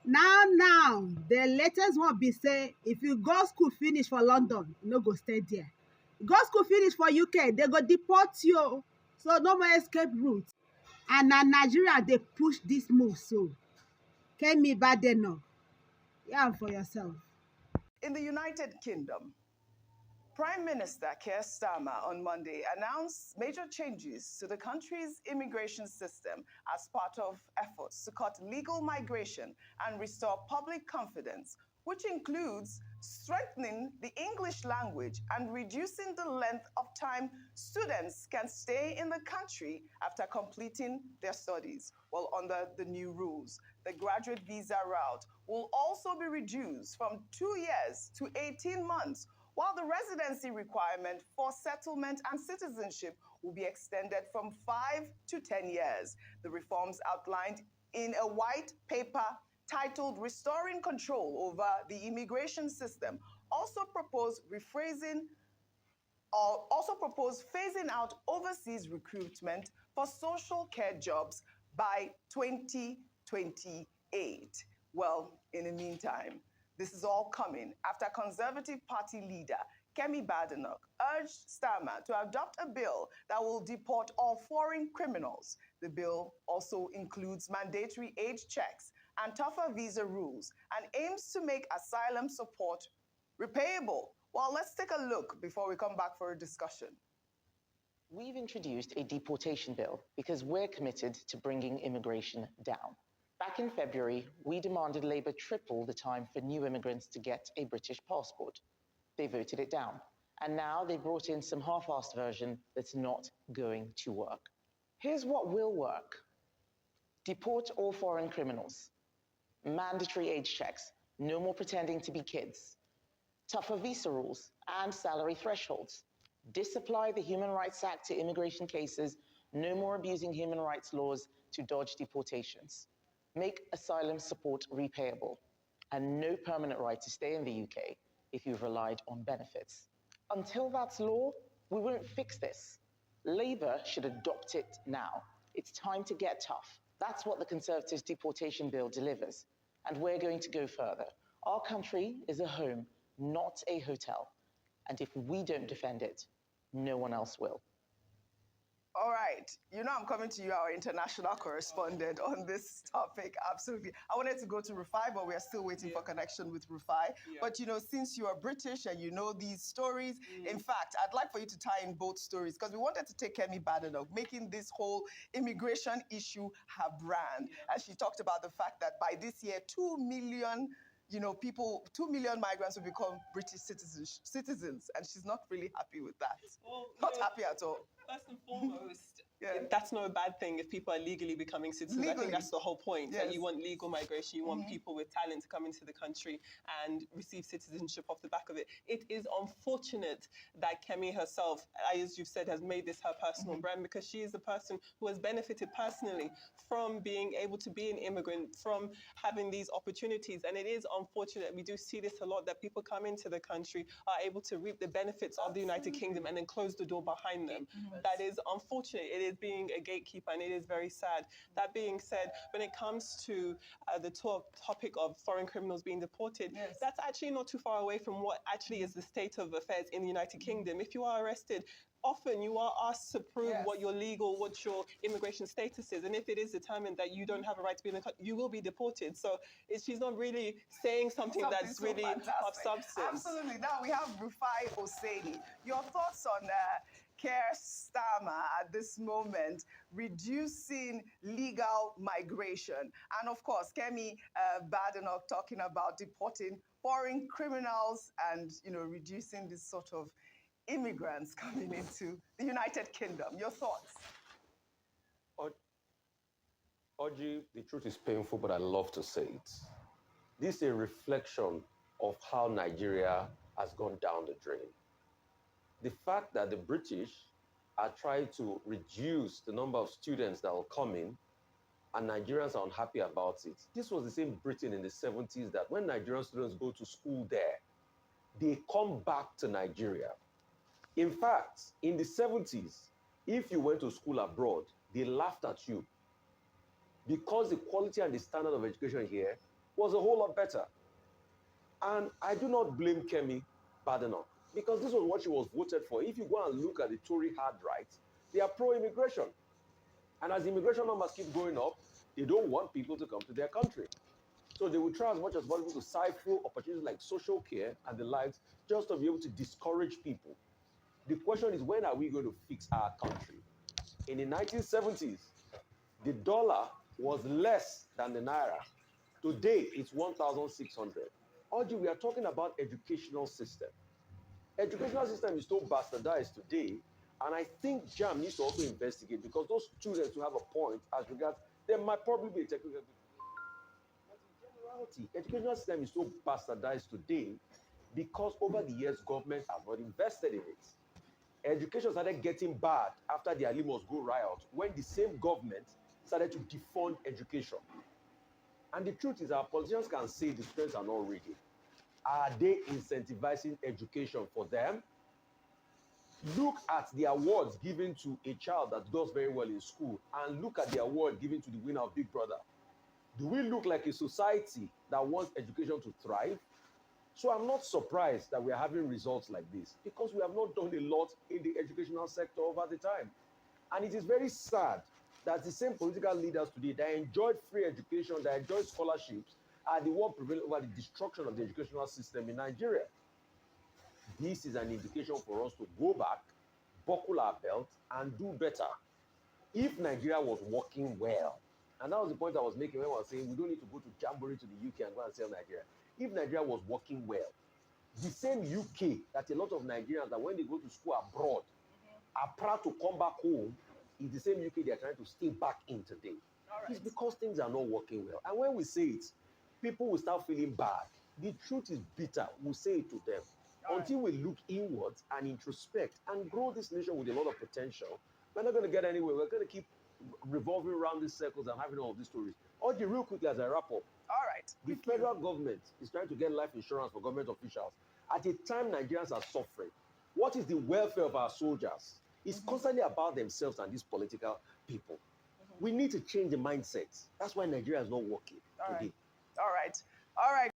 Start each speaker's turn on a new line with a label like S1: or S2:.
S1: Now, the latest one be say if you go school finish for London, you no go stay there. Go school finish for UK, they go deport you. So no more escape route. And na Nigeria dey push this move so. Kemi Badenoch, yeah, for yourself.
S2: In the United Kingdom, Prime Minister Keir Starmer on Monday announced major changes to the country's immigration system as part of efforts to cut legal migration and restore public confidence, which includes strengthening the English language and reducing the length of time students can stay in the country after completing their studies. Well, under the new rules, the graduate visa route will also be reduced from 2 years to 18 months, while the residency requirement for settlement and citizenship will be extended from 5 to 10 years. The reforms outlined in a white paper titled Restoring Control Over the Immigration System also propose phasing out overseas recruitment for social care jobs by 2028. Well, in the meantime, this is all coming after Conservative Party leader Kemi Badenoch urged Starmer to adopt a bill that will deport all foreign criminals. The bill also includes mandatory age checks and tougher visa rules and aims to make asylum support repayable. Well, let's take a look before we come back for a discussion.
S3: We've introduced a deportation bill because we're committed to bringing immigration down. Back in February, we demanded Labour triple the time for new immigrants to get a British passport. They voted it down. And now they brought in some half-assed version that's not going to work. Here's what will work. Deport all foreign criminals. Mandatory age checks. No more pretending to be kids. Tougher visa rules and salary thresholds. Disapply the Human Rights Act to immigration cases. No more abusing human rights laws to dodge deportations. Make asylum support repayable, and no permanent right to stay in the UK if you've relied on benefits. Until that's law, we won't fix this. Labour should adopt it now. It's time to get tough. That's what the Conservatives' deportation bill delivers, and we're going to go further. Our country is a home, not a hotel, and if we don't defend it, no one else will.
S2: All right. You know I'm coming to you, our international correspondent, on this topic. Absolutely. I wanted to go to Rufai, but we are still waiting for connection with Rufai. But, since you are British and you know these stories, in fact, I'd like for you to tie in both stories because we wanted to take Kemi Badenoch, making this whole immigration issue her brand. And she talked about the fact that by this year, 2 million 2 million migrants will become British citizens, and she's not really happy with that. Well, not happy at all.
S4: First and foremost, that's no bad thing if people are legally becoming citizens. I think that's the whole point, that you want legal migration, you want people with talent to come into the country and receive citizenship off the back of it. It is unfortunate that Kemi herself, as you've said, has made this her personal brand because she is the person who has benefited personally from being able to be an immigrant, from having these opportunities. And it is unfortunate, we do see this a lot, that people come into the country, are able to reap the benefits of the United Kingdom and then close the door behind them. That is unfortunate. It is being a gatekeeper and it is very sad. That being said, when it comes to the topic of foreign criminals being deported, that's actually not too far away from what actually is the state of affairs in the United Kingdom. If you are arrested, often you are asked to prove what your immigration status is. And if it is determined that you don't have a right to be in the country, you will be deported. So she's not really saying something that's so really fantastic. Of substance.
S2: Absolutely. Now we have Rufai Oseni. Your thoughts on Keir Starmer at this moment, reducing legal migration. And of course, Kemi Badenoch talking about deporting foreign criminals and, reducing this sort of immigrants coming into the United Kingdom. Your thoughts?
S5: Oji, the truth is painful, but I love to say it. This is a reflection of how Nigeria has gone down the drain. The fact that the British are trying to reduce the number of students that will come in, and Nigerians are unhappy about it. This was the same Britain in the 70s that when Nigerian students go to school there, they come back to Nigeria. In fact, in the 70s, if you went to school abroad, they laughed at you because the quality and the standard of education here was a whole lot better. And I do not blame Kemi Badenoch, because this was what she was voted for. If you go and look at the Tory hard right, they are pro-immigration. And as immigration numbers keep going up, they don't want people to come to their country. So they will try as much as possible to siphon opportunities like social care and the likes, just to be able to discourage people. The question is, when are we going to fix our country? In the 1970s, the dollar was less than the naira. Today, it's 1,600. Audrey, we are talking about educational system. Educational system is so bastardized today, and I think JAM needs to also investigate, because those students who have a point as regards, there might probably be a technical. But in generality, educational system is so bastardized today because over the years, governments have not invested in it. Education started getting bad after the Ali Must Go riot, when the same government started to defund education. And the truth is, our politicians can say the students are not ready. Are they incentivizing education for them? Look at the awards given to a child that does very well in school, and look at the award given to the winner of Big Brother. Do we look like a society that wants education to thrive? So I'm not surprised that we are having results like this, because we have not done a lot in the educational sector over the time. And it is very sad that the same political leaders today that enjoyed free education, that enjoyed scholarships, are the one prevailing over the destruction of the educational system in Nigeria. This is an indication for us to go back, buckle our belt, and do better. If Nigeria was working well, and that was the point I was making when I was saying we don't need to go to Jamboree to the UK and go and sell Nigeria. If Nigeria was working well, the same UK that a lot of Nigerians, that when they go to school abroad, are proud to come back home, is the same UK they are trying to stay back in today. Right. It's because things are not working well. And when we say it, people will start feeling bad. The truth is bitter. We'll say it to them. Until we look inwards and introspect and grow this nation with a lot of potential, we're not going to get anywhere. We're going to keep revolving around these circles and having all of these stories. Audrey, real quickly as I wrap up.
S2: All right.
S5: The federal government is trying to get life insurance for government officials at a time Nigerians are suffering. What is the welfare of our soldiers? It's constantly about themselves and these political people. We need to change the mindset. That's why Nigeria is not working today.
S2: All right. All right.